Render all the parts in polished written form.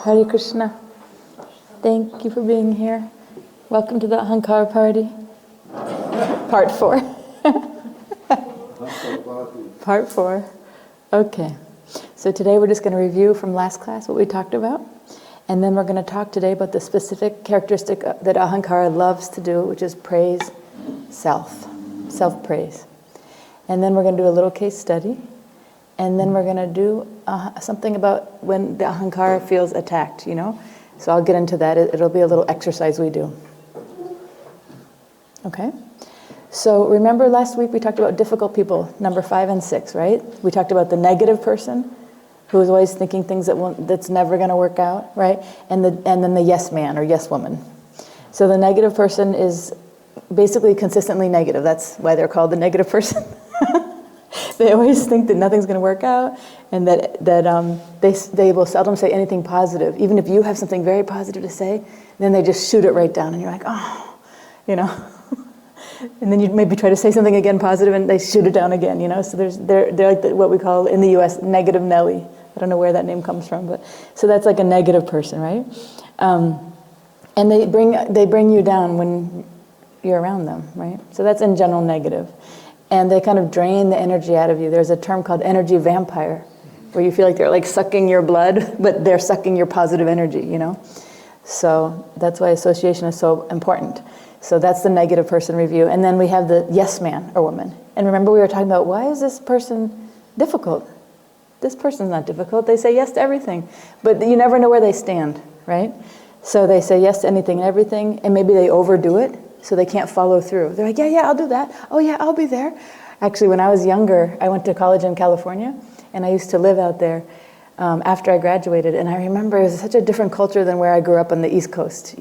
Hare Krishna. Thank you for being here. Welcome to the ahankara party. Part 4. Part 4. Okay. So today we're just going to review from last class what we talked about. And then we're going to talk today about the specific characteristic that ahankara loves to do, which is praise self-praise. And then we're going to do a little case study. And then we're going to do something about when the ahankara feels attacked, So I'll get into that. It'll be a little exercise we do. Okay? So remember last week we talked about difficult people, number 5 and 6, right? We talked about the negative person who is always thinking things that's never going to work out, right? And then the yes man or yes woman. So the negative person is basically consistently negative. That's why they're called the negative person. They always think that nothing's going to work out, and that they will seldom say anything positive. Even if you have something very positive to say, then they just shoot it right down, and you're like, oh, And then you maybe try to say something again positive, and they shoot it down again, So they're like what we call in the U.S. negative Nelly. I don't know where that name comes from, but so that's like a negative person, right? And they bring you down when you're around them, right? So that's in general negative. And they kind of drain the energy out of you. There's a term called energy vampire, where you feel like they're like sucking your blood, but they're sucking your positive energy, So that's why association is so important. So that's the negative person review. And then we have the yes man or woman. And remember we were talking about, why is this person difficult? This person's not difficult. They say yes to everything. But you never know where they stand, right? So they say yes to anything and everything, and maybe they overdo it. So they can't follow through. They're like, yeah, I'll do that. Oh yeah, I'll be there. Actually, when I was younger, I went to college in California, and I used to live out there after I graduated. And I remember it was such a different culture than where I grew up on the East Coast,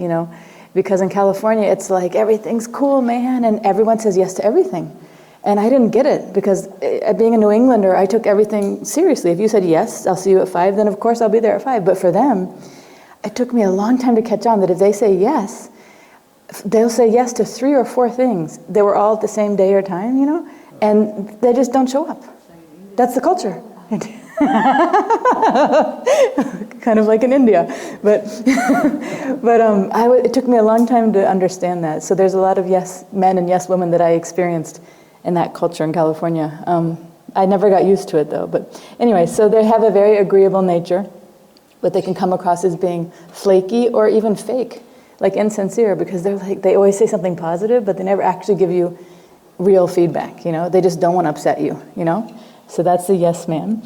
Because in California, it's like, everything's cool, man, and everyone says yes to everything. And I didn't get it, because being a New Englander, I took everything seriously. If you said yes, I'll see you at 5, then of course I'll be there at 5. But for them, it took me a long time to catch on that if they say yes, they'll say yes to 3 or 4 things. They were all at the same day or time, and they just don't show up. That's the culture. Kind of like in India. But it took me a long time to understand that. So there's a lot of yes men and yes women that I experienced in that culture in California. I never got used to it though. But anyway, so they have a very agreeable nature, but they can come across as being flaky or even fake. Like insincere, because they always say something positive, but they never actually give you real feedback, They just don't want to upset you, So that's the yes man.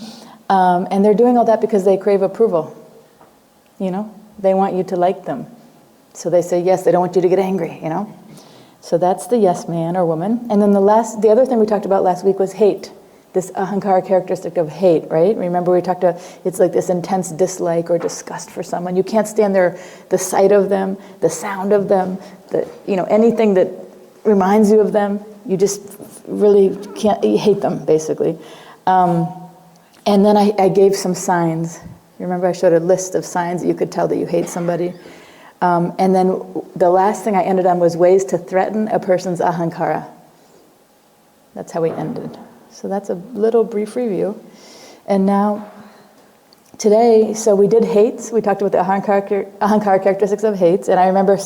And they're doing all that because they crave approval, They want you to like them. So they say yes, they don't want you to get angry, So that's the yes man or woman. And then the other thing we talked about last week was hate. This ahankara characteristic of hate, right? Remember we talked about, it's like this intense dislike or disgust for someone. You can't stand the sight of them, the sound of them, anything that reminds you of them. You just really you hate them, basically. And then I gave some signs. Remember I showed a list of signs that you could tell that you hate somebody. And then the last thing I ended on was ways to threaten a person's ahankara. That's how we ended. So that's a little brief review. And now, today, so we did hates. We talked about the ahankara characteristics of hates. And I remember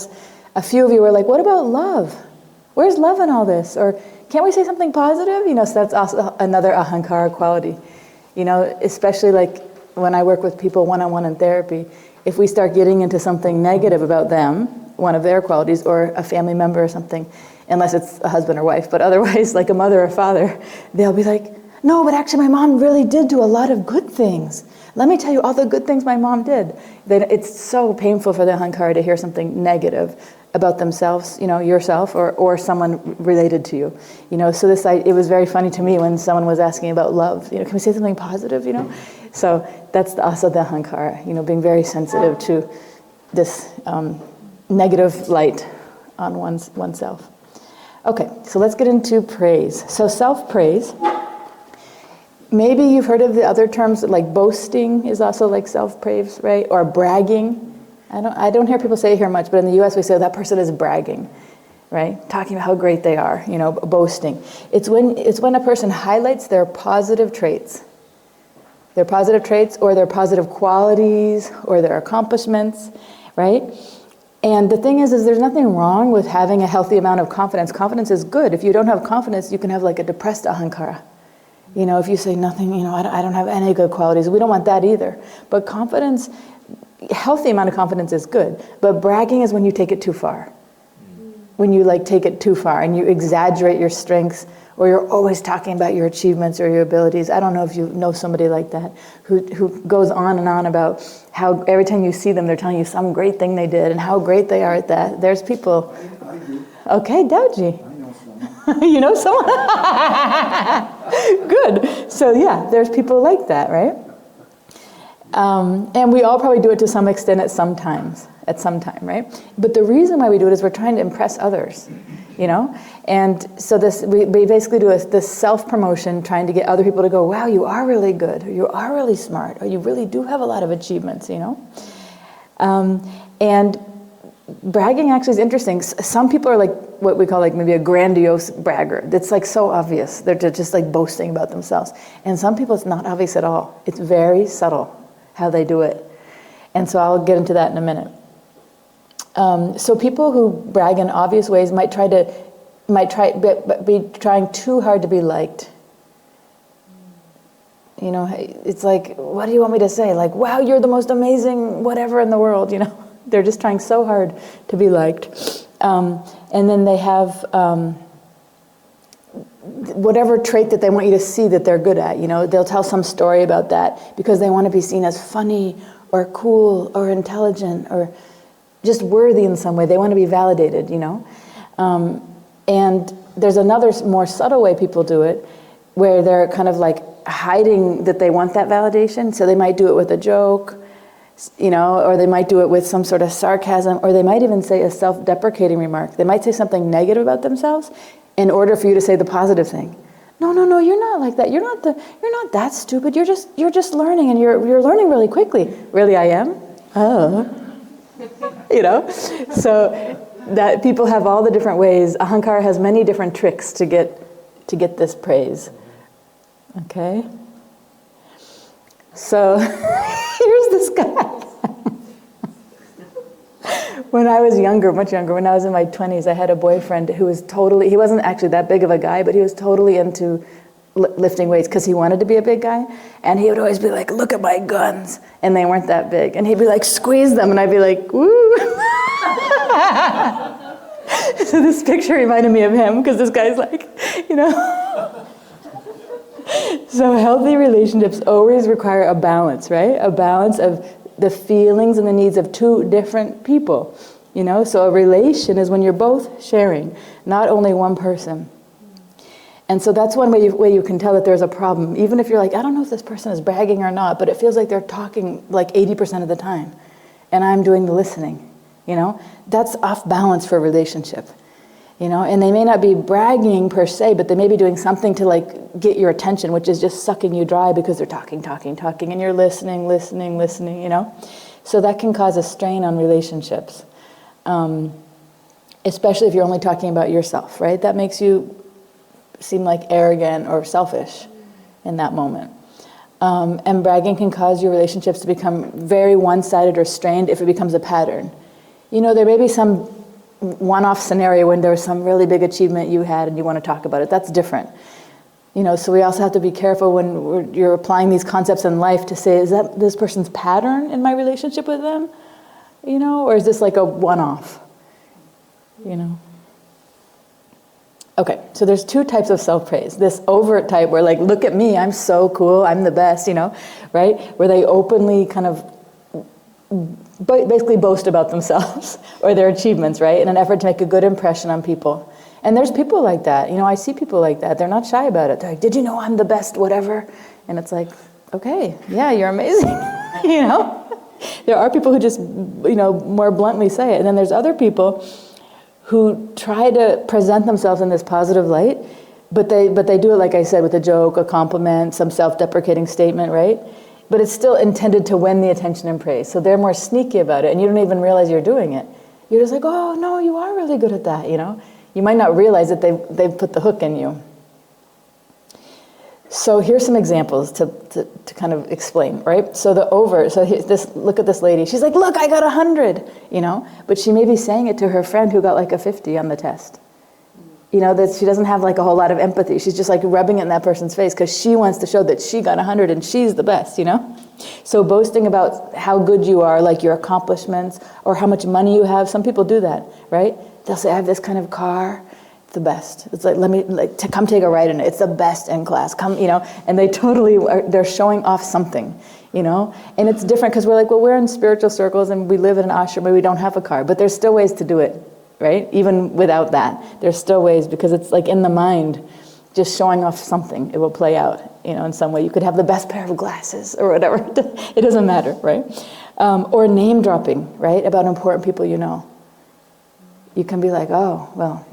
a few of you were like, what about love? Where's love in all this? Or can't we say something positive? So that's also another ahankara quality. Especially like when I work with people one-on-one in therapy, if we start getting into something negative about them, one of their qualities, or a family member or something, unless it's a husband or wife, but otherwise like a mother or father, they'll be like, no, but actually my mom really did do a lot of good things. Let me tell you all the good things my mom did. It's so painful for the ahankara to hear something negative about themselves, yourself or someone related to you. So it was very funny to me when someone was asking about love. Can we say something positive, So that's also the ahankara, being very sensitive to this negative light on oneself. Okay, so let's get into praise. So self-praise, maybe you've heard of the other terms like boasting is also like self-praise, right? Or bragging. I don't hear people say it here much, but in the U.S. we say that person is bragging, right? Talking about how great they are, boasting. It's when a person highlights their positive traits. Their positive traits or their positive qualities or their accomplishments, right? And the thing is there's nothing wrong with having a healthy amount of confidence. Confidence is good. If you don't have confidence, you can have like a depressed ahankara. You know, if you say nothing, you know, I don't have any good qualities. We don't want that either. But confidence, healthy amount of confidence is good. But bragging is when you take it too far. When you like take it too far and you exaggerate your strengths, or you're always talking about your achievements or your abilities. I don't know if you know somebody like that who goes on and on about how every time you see them, they're telling you some great thing they did and how great they are at that. There's people. I do. Okay, Dauji. I know someone. You know someone? Good. So yeah, there's people like that, right? And we all probably do it to some extent at some time, right? But the reason why we do it is we're trying to impress others, you know? And so we basically do this self-promotion, trying to get other people to go, wow, you are really good, or you are really smart, or you really do have a lot of achievements, you know? And bragging actually is interesting. Some people are like what we call like maybe a grandiose bragger. It's like so obvious. They're just like boasting about themselves. And some people it's not obvious at all. It's very subtle how they do it. And so I'll get into that in a minute. So people who brag in obvious ways might be trying too hard to be liked. You know, it's like, what do you want me to say? Like, wow, you're the most amazing whatever in the world, you know? They're just trying so hard to be liked. And then they have whatever trait that they want you to see that they're good at, you know? They'll tell some story about that because they want to be seen as funny or cool or intelligent or just worthy in some way. They want to be validated, you know? And there's another more subtle way people do it where they're kind of like hiding that they want that validation. So they might do it with a joke, you know, or they might do it with some sort of sarcasm, or they might even say a self-deprecating remark. They might say something negative about themselves in order for you to say the positive thing. No, you're not like that. You're not that stupid. You're just learning, and you're learning really quickly. Really, I am? Oh. You know? So that people have all the different ways. Ahankara has many different tricks to get this praise. Okay? So here's this guy. When I was younger, much younger, when I was in my 20s, I had a boyfriend who was he wasn't actually that big of a guy, but he was totally into lifting weights because he wanted to be a big guy. And he would always be like, look at my guns. And they weren't that big. And he'd be like, squeeze them. And I'd be like, woo. So this picture reminded me of him because this guy's like, you know. So healthy relationships always require a balance, right? A balance of the feelings and the needs of two different people, you know? So a relation is when you're both sharing, not only one person. And so that's one way you can tell that there's a problem. Even if you're like, I don't know if this person is bragging or not, but it feels like they're talking like 80% of the time, and I'm doing the listening, you know? That's off balance for a relationship. You know, and they may not be bragging per se, but they may be doing something to like get your attention, which is just sucking you dry because they're talking, and you're listening, you know. So that can cause a strain on relationships, especially if you're only talking about yourself, right? That makes you seem like arrogant or selfish in that moment. And bragging can cause your relationships to become very one-sided or strained if it becomes a pattern. You know, there may be some one-off scenario when there was some really big achievement you had and you want to talk about it. That's different. You know, so we also have to be careful when you're applying these concepts in life to say, is that this person's pattern in my relationship with them? You know, or is this like a one-off? You know? Okay, so there's two types of self-praise. This overt type where like, look at me, I'm so cool, I'm the best, you know, right? Where they openly kind of basically boast about themselves or their achievements, right? In an effort to make a good impression on people. And there's people like that. You know, I see people like that. They're not shy about it. They're like, did you know I'm the best, whatever? And it's like, okay, yeah, you're amazing. You know? There are people who just, you know, more bluntly say it. And then there's other people who try to present themselves in this positive light, but they do it, like I said, with a joke, a compliment, some self-deprecating statement, right? But it's still intended to win the attention and praise. So they're more sneaky about it, and you don't even realize you're doing it. You're just like, oh, no, you are really good at that, you know? You might not realize that they've put the hook in you. So here's some examples to kind of explain, right? So look at this lady. She's like, look, I got 100, but she may be saying it to her friend who got like a 50 on the test. That she doesn't have like a whole lot of empathy. She's just like rubbing it in that person's face because she wants to show that she got 100 and she's the best, So boasting about how good you are, like your accomplishments or how much money you have. Some people do that, right? They'll say, I have this kind of car. The best. It's like, come take a ride in it. It's the best in class. Come, and they're showing off something, and it's different because we're like, well, we're in spiritual circles and we live in an ashram where we don't have a car, but there's still ways to do it, right? Even without that, there's still ways because it's like in the mind, just showing off something, it will play out, in some way. You could have the best pair of glasses or whatever. It doesn't matter, right? Or name dropping, right? About important people You can be like, oh, well,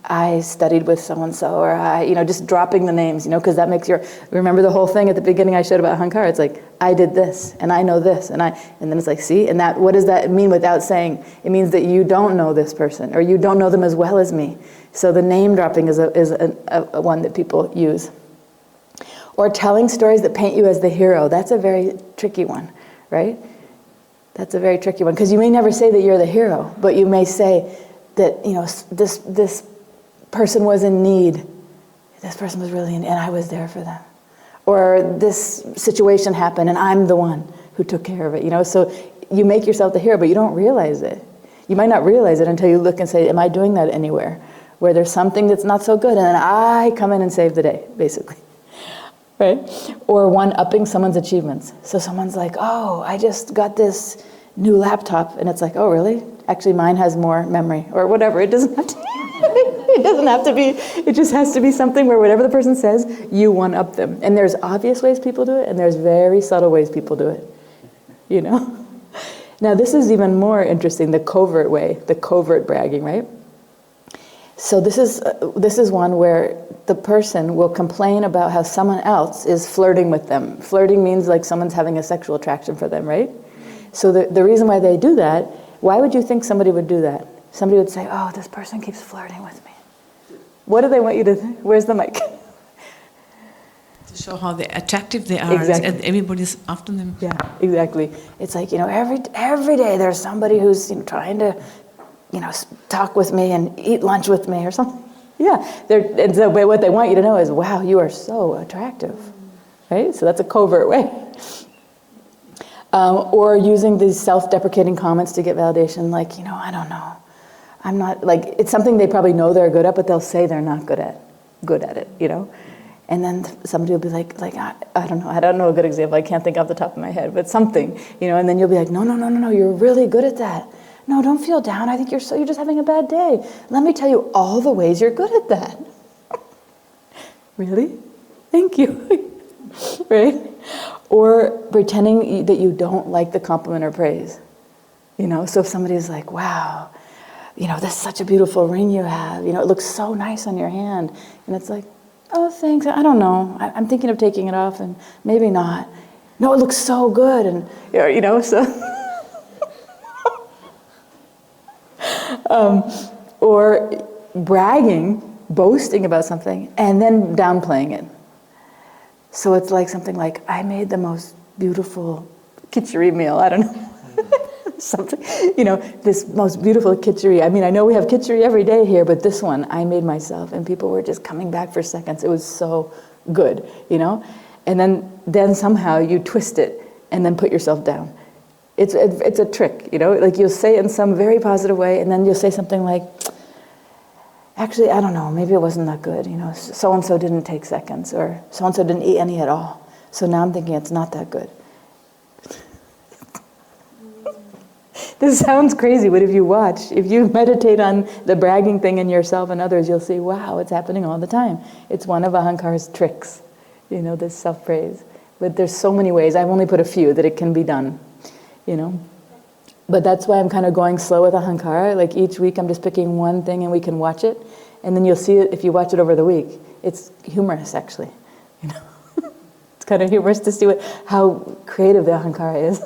I studied with so-and-so, or just dropping the names, because that makes remember the whole thing at the beginning I showed about ahankara? It's like, I did this, and I know this, and then it's like, see, and what does that mean without saying? It means that you don't know this person, or you don't know them as well as me. So the name dropping is a one that people use. Or telling stories that paint you as the hero. That's a very tricky one, right? That's a very tricky one, because you may never say that you're the hero, but you may say that this person was in need. This person was really in need, and I was there for them. Or this situation happened, and I'm the one who took care of it. So you make yourself the hero, but you don't realize it. You might not realize it until you look and say, am I doing that anywhere? Where there's something that's not so good, and then I come in and save the day, basically. Right? Or one-upping someone's achievements. So someone's like, oh, I just got this new laptop, and it's like, oh, really? Actually, mine has more memory, or whatever. It doesn't have to. It doesn't have to be. It just has to be something where whatever the person says, you one-up them. And there's obvious ways people do it, and there's very subtle ways people do it. Now, this is even more interesting. The covert way, the covert bragging, right? So this is one where the person will complain about how someone else is flirting with them. Flirting means like someone's having a sexual attraction for them, right? So the reason why they do that, why would you think somebody would do that? Somebody would say, oh, this person keeps flirting with me. What do they want you to think? Where's the mic? To show how attractive they are, exactly. And everybody's after them. Yeah, exactly. It's like, every day there's somebody who's trying to, talk with me and eat lunch with me or something. Yeah, and so what they want you to know is, wow, you are so attractive, right? So that's a covert way. Or using these self-deprecating comments to get validation, like, I don't know. I'm not, like, it's something they probably know they're good at, but they'll say they're not good at it, And then somebody will be like, I don't know. I don't know a good example. I can't think off the top of my head, but something, and then you'll be like, no, you're really good at that. No, don't feel down. I think you're just having a bad day. Let me tell you all the ways you're good at that. Really? Thank you. Right? Or pretending that you don't like the compliment or praise. So if somebody's like, wow, this is such a beautiful ring you have. It looks so nice on your hand. And it's like, oh, thanks. I don't know. I'm thinking of taking it off and maybe not. No, it looks so good. And, so... or bragging, boasting about something, and then downplaying it. So it's like something like, I made the most beautiful khichdi meal. I don't know. Something, this most beautiful khichdi. I mean, I know we have khichdi every day here, but this one I made myself, and people were just coming back for seconds. It was so good, And then somehow you twist it and then put yourself down. It's a trick, Like you'll say it in some very positive way, and then you'll say something like, actually, I don't know, maybe it wasn't that good, so-and-so didn't take seconds, or so-and-so didn't eat any at all. So now I'm thinking it's not that good. This sounds crazy, but if you meditate on the bragging thing in yourself and others, you'll see, wow, it's happening all the time. It's one of ahankara's tricks, this self-praise. But there's so many ways. I've only put a few that it can be done. But that's why I'm kind of going slow with ahankara. Like each week I'm just picking one thing and we can watch it. And then you'll see it if you watch it over the week. It's humorous, actually. It's kind of humorous to see how creative the ahankara is.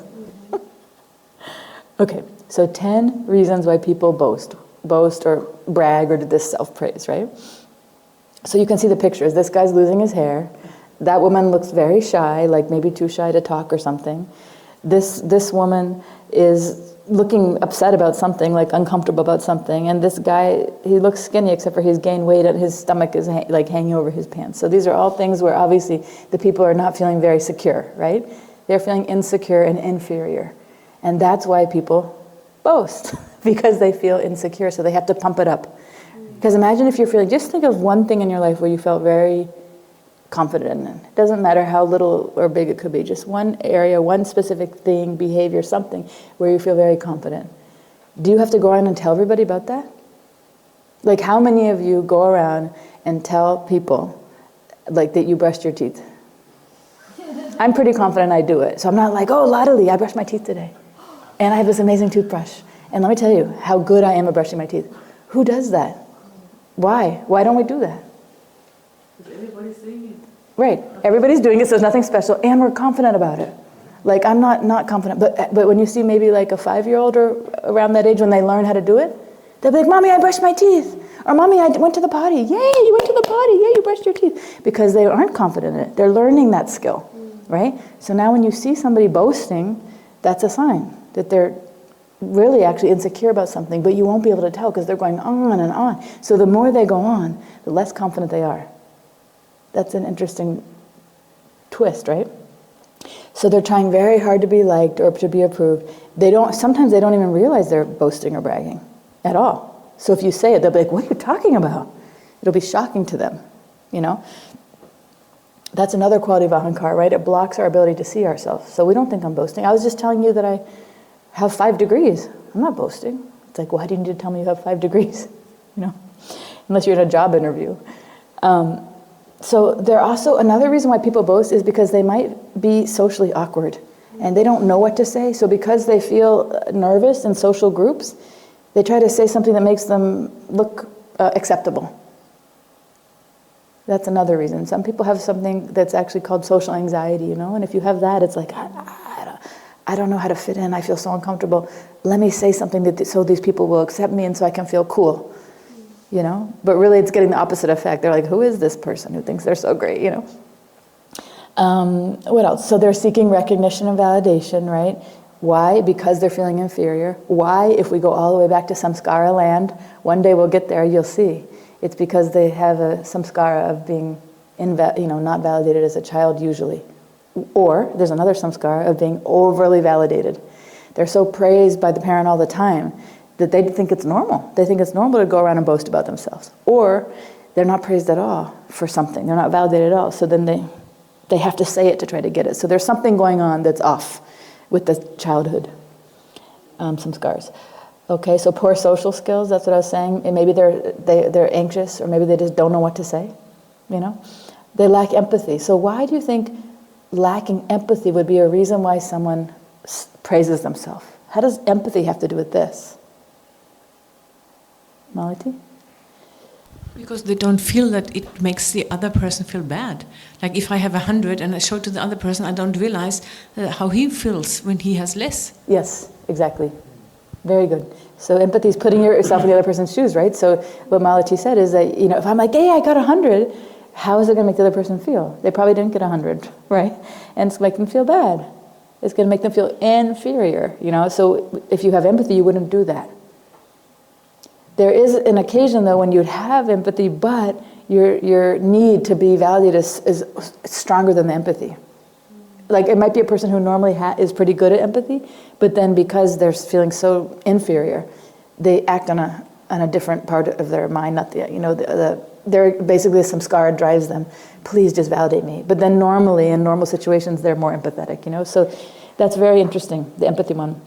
Okay, so 10 reasons why people boast or brag or do this self-praise, right? So you can see the pictures. This guy's losing his hair. That woman looks very shy, like maybe too shy to talk or something. This woman is looking upset about something, like uncomfortable about something. And this guy, he looks skinny except for he's gained weight and his stomach is like hanging over his pants. So these are all things where obviously the people are not feeling very secure, right? They're feeling insecure and inferior. And that's why people boast, because they feel insecure, so they have to pump it up. Because imagine if you're feeling, just think of one thing in your life where you felt very confident in. It doesn't matter how little or big it could be, just one area, one specific thing, behavior, something where you feel very confident. Do you have to go around and tell everybody about that? Like how many of you go around and tell people like that you brushed your teeth? I'm pretty confident I do it. So I'm not like, oh, latterly, I brushed my teeth today. And I have this amazing toothbrush. And let me tell you how good I am at brushing my teeth. Who does that? Why? Why don't we do that? Because everybody's doing it. Right. Everybody's doing it, so it's nothing special, and we're confident about it. Like, I'm not confident, but when you see maybe like a 5-year-old or around that age, when they learn how to do it, they'll be like, Mommy, I brushed my teeth. Or Mommy, I went to the potty. Yay, you went to the potty. Yay, you brushed your teeth. Because they aren't confident in it. They're learning that skill, right? So now when you see somebody boasting, that's a sign that they're really actually insecure about something, but you won't be able to tell because they're going on and on. So the more they go on, the less confident they are. That's an interesting twist, right? So they're trying very hard to be liked or to be approved. Sometimes they don't even realize they're boasting or bragging at all. So if you say it, they'll be like, what are you talking about? It'll be shocking to them, you know? That's another quality of ahankara, right? It blocks our ability to see ourselves. So we don't think I'm boasting. I was just telling you that I have 5 degrees. I'm not boasting. It's like, why do you need to tell me you have 5 degrees? You know, unless you're in a job interview. So there also, another reason why people boast is because they might be socially awkward and they don't know what to say. So because they feel nervous in social groups, they try to say something that makes them look acceptable. That's another reason. Some people have something that's actually called social anxiety, you know, and if you have that, it's like, I don't know how to fit in. I feel so uncomfortable. Let me say something so these people will accept me and so I can feel cool, you know? But really it's getting the opposite effect. They're like, who is this person who thinks they're so great, you know? What else? So they're seeking recognition and validation, right? Why? Because they're feeling inferior. Why? If we go all the way back to samskara land, one day we'll get there, you'll see. It's because they have a samskara of being not validated as a child usually. Or there's another samskara of being overly validated. They're so praised by the parent all the time that they think it's normal. They think it's normal to go around and boast about themselves. Or they're not praised at all for something. They're not validated at all. So then they have to say it to try to get it. So there's something going on that's off with the childhood samskaras. Okay, so poor social skills, that's what I was saying. And maybe they're anxious, or maybe they just don't know what to say, you know? They lack empathy. So why do you think lacking empathy would be a reason why someone praises themselves? How does empathy have to do with this? Malati? Because they don't feel that it makes the other person feel bad. Like if I have 100 and I show to the other person, I don't realize how he feels when he has less. Yes, exactly. Very good. So empathy is putting yourself in the other person's shoes, right? So what Malati said is that, you know, if I'm like, hey, I got 100, how is it going to make the other person feel? They probably didn't get 100, right? And it's going to make them feel bad. It's going to make them feel inferior, you know? So if you have empathy, you wouldn't do that. There is an occasion, though, when you'd have empathy, but your need to be valued is stronger than the empathy. Like, it might be a person who normally is pretty good at empathy, but then because they're feeling so inferior, they act on a different part of their mind, not they're basically some samskara drives them. Please just validate me. But then normally, in normal situations, they're more empathetic, you know? So that's very interesting, the empathy one.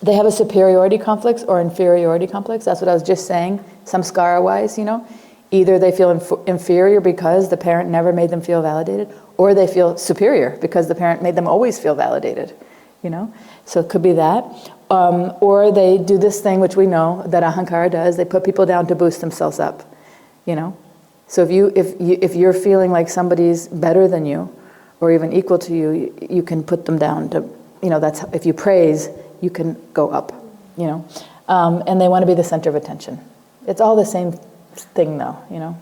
They have a superiority complex or inferiority complex. That's what I was just saying, samskara-wise, you know? Either they feel inferior because the parent never made them feel validated, or they feel superior because the parent made them always feel validated, you know? So it could be that. Or they do this thing which we know that ahankara does. They put people down to boost themselves up, you know? So if you're feeling like somebody's better than you or even equal to you, you can put them down to, you know, that's, if you praise, you can go up, you know? And they want to be the center of attention. It's all the same thing though, you know?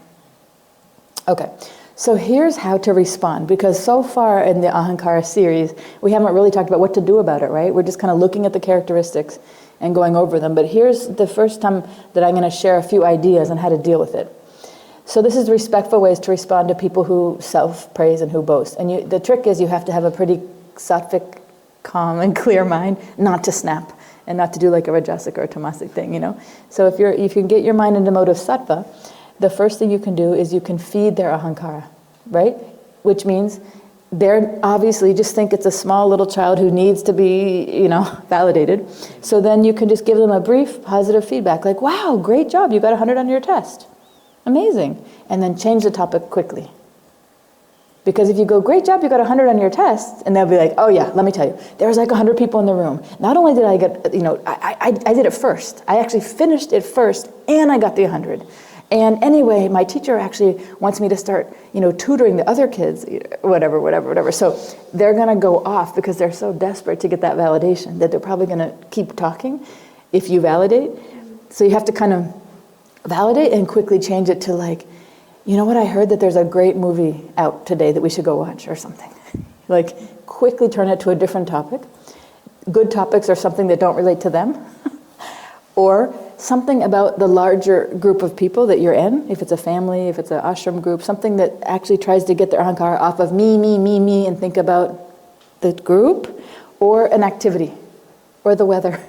Okay, so here's how to respond, because so far in the ahankara series, we haven't really talked about what to do about it, right? We're just kind of looking at the characteristics and going over them. But here's the first time that I'm going to share a few ideas on how to deal with it. So this is respectful ways to respond to people who self-praise and who boast. And the trick is you have to have a pretty sattvic, calm and clear mind, not to snap and not to do like a rajasic or a tamasic thing, you know? So if you can get your mind into mode of sattva, the first thing you can do is you can feed their ahankara, right? Which means they're obviously, just think it's a small little child who needs to be, you know, validated. So then you can just give them a brief positive feedback, like, wow, great job, you got 100 on your test. Amazing. And then change the topic quickly. Because if you go, great job, you got 100 on your test, and they'll be like, oh yeah, let me tell you, there was like 100 people in the room. Not only did I get, you know, I did it first. I actually finished it first, and I got the 100. And anyway, my teacher actually wants me to start, you know, tutoring the other kids, whatever. So they're going to go off because they're so desperate to get that validation that they're probably going to keep talking if you validate. So you have to kind of validate and quickly change it to like, you know what, I heard that there's a great movie out today that we should go watch or something. Like, quickly turn it to a different topic. Good topics are something that don't relate to them. Or something about the larger group of people that you're in, if it's a family, if it's an ashram group, something that actually tries to get their ahankara off of me, and think about the group, or an activity, or the weather.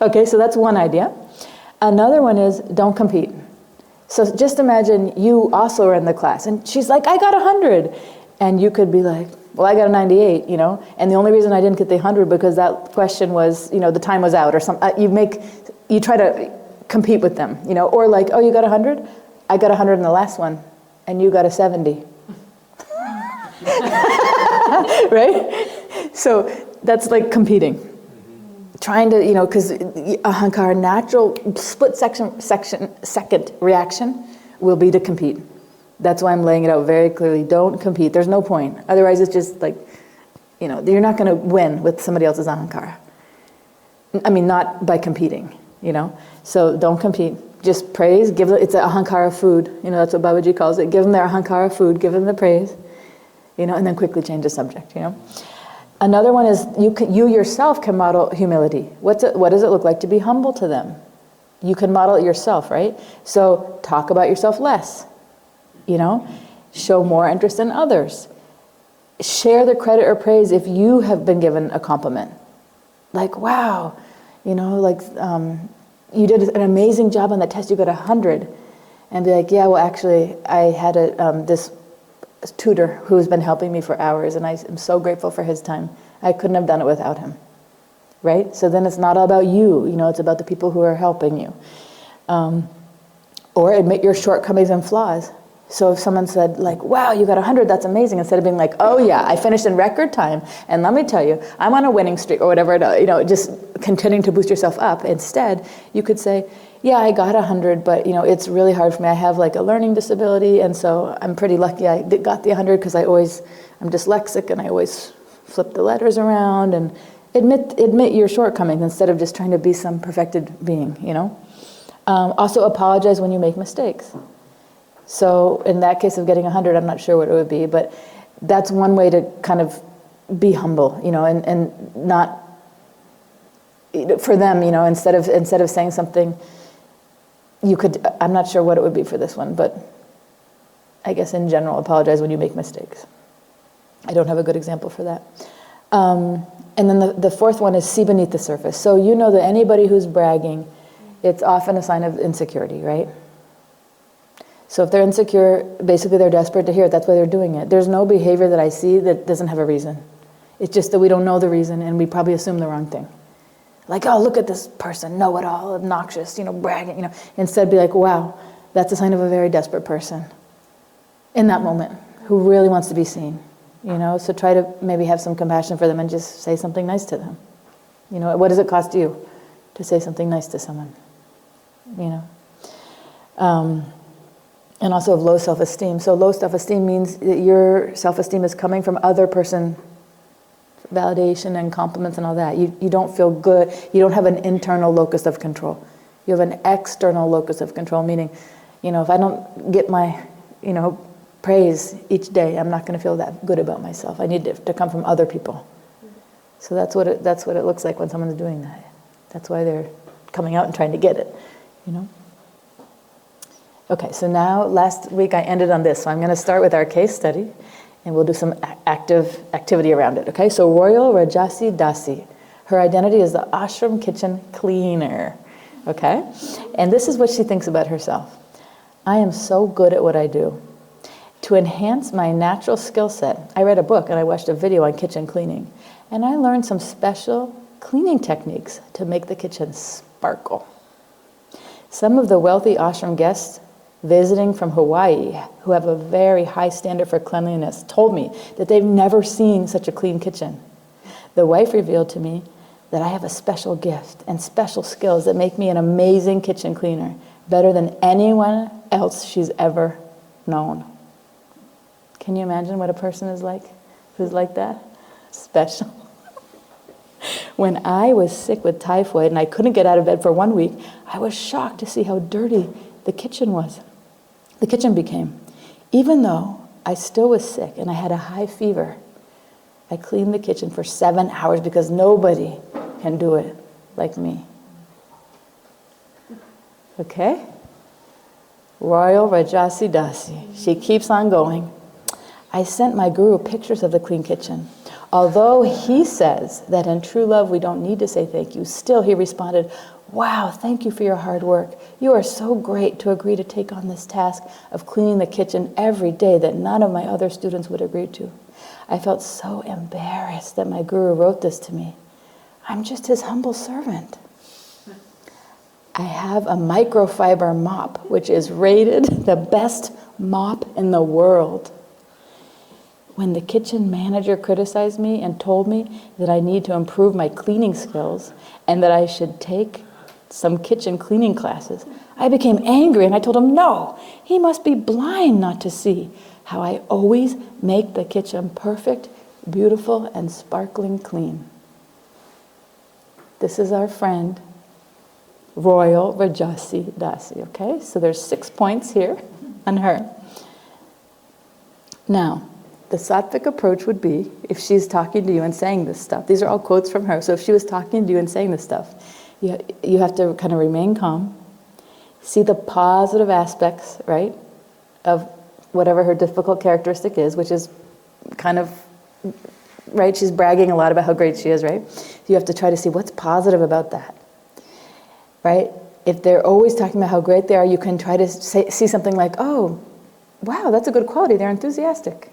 Okay, so that's one idea. Another one is don't compete. So just imagine you also are in the class, and she's like, I got 100. And you could be like, well, I got a 98, you know, and the only reason I didn't get the 100 because that question was, you know, the time was out or something. You try to compete with them, you know, or like, oh, you got 100? I got 100 in the last one, and you got a 70. Right? So that's like competing. Trying to, you know, because ahankara, natural split second reaction will be to compete. That's why I'm laying it out very clearly. Don't compete. There's no point. Otherwise, it's just like, you know, you're not going to win with somebody else's ahankara. I mean, not by competing, you know. So don't compete. Just praise. It's an ahankara food. You know, that's what Babaji calls it. Give them their ahankara food. Give them the praise. You know, and then quickly change the subject, you know. Another one is you yourself can model humility. What does it look like to be humble to them? You can model it yourself, right? So talk about yourself less. You know, show more interest in others. Share the credit or praise if you have been given a compliment. Like, wow, you know, like you did an amazing job on that test, you got 100. And be like, yeah, well, actually, I had this tutor who's been helping me for hours, and I am so grateful for his time. I couldn't have done it without him. Right? So then it's not all about you, you know, it's about the people who are helping you. Or admit your shortcomings and flaws. So if someone said, like, wow, you got 100, that's amazing, instead of being like, oh yeah, I finished in record time, and let me tell you, I'm on a winning streak, or whatever, you know, just continuing to boost yourself up. Instead, you could say, yeah, I got 100, but, you know, it's really hard for me. I have, like, a learning disability, and so I'm pretty lucky I got the 100 because I'm dyslexic, and I always flip the letters around, and admit your shortcomings instead of just trying to be some perfected being, you know. Also apologize when you make mistakes. So in that case of getting 100, I'm not sure what it would be, but that's one way to kind of be humble, you know, and not, for them, you know, instead of saying something, you could, I'm not sure what it would be for this one, but I guess in general, apologize when you make mistakes. I don't have a good example for that. And then the fourth one is see beneath the surface. So you know that anybody who's bragging, it's often a sign of insecurity, right? So if they're insecure, basically they're desperate to hear it. That's why they're doing it. There's no behavior that I see that doesn't have a reason. It's just that we don't know the reason, and we probably assume the wrong thing. Like, oh, look at this person, know-it-all, obnoxious, you know, bragging, you know. Instead, be like, wow, that's a sign of a very desperate person in that moment who really wants to be seen, you know. So try to maybe have some compassion for them and just say something nice to them. You know, what does it cost you to say something nice to someone, you know? And also of low self-esteem. So low self-esteem means that your self-esteem is coming from other person validation and compliments and all that. You don't feel good. You don't have an internal locus of control. You have an external locus of control, meaning If I don't get my, praise each day, I'm not going to feel that good about myself. I need it to come from other people. So that's what it looks like when someone's doing that. That's why they're coming out and trying to get it, Okay, so now last week I ended on this, so I'm going to start with our case study, and we'll do some activity around it, okay? So Royal Rajasi Dasi, her identity is the ashram kitchen cleaner, okay? And this is what she thinks about herself. I am so good at what I do. To enhance my natural skill set, I read a book and I watched a video on kitchen cleaning, and I learned some special cleaning techniques to make the kitchen sparkle. Some of the wealthy ashram guests visiting from Hawaii, who have a very high standard for cleanliness, told me that they've never seen such a clean kitchen. The wife revealed to me that I have a special gift and special skills that make me an amazing kitchen cleaner, better than anyone else she's ever known. Can you imagine what a person is like who's like that? Special. When I was sick with typhoid and I couldn't get out of bed for 1 week, I was shocked to see how dirty the kitchen became. Even though I still was sick and I had a high fever, I cleaned the kitchen for 7 hours because nobody can do it like me. Okay? Royal Rajasi Dasi. She keeps on going. I sent my guru pictures of the clean kitchen. Although he says that in true love we don't need to say thank you, still he responded, wow, thank you for your hard work. You are so great to agree to take on this task of cleaning the kitchen every day that none of my other students would agree to. I felt so embarrassed that my guru wrote this to me. I'm just his humble servant. I have a microfiber mop, which is rated the best mop in the world. When the kitchen manager criticized me and told me that I need to improve my cleaning skills and that I should take some kitchen cleaning classes, I became angry and I told him no, he must be blind not to see how I always make the kitchen perfect, beautiful, and sparkling clean. This is our friend, Royal Rajasi Dasi, okay? So there's 6 points here on her. Now, the sattvic approach would be, if she's talking to you and saying this stuff, these are all quotes from her, so if she was talking to you and saying this stuff, you have to kind of remain calm, see the positive aspects, right, of whatever her difficult characteristic is, which is kind of, right, she's bragging a lot about how great she is, right? You have to try to see what's positive about that, right? If they're always talking about how great they are, you can try to see something like, oh, wow, that's a good quality, they're enthusiastic.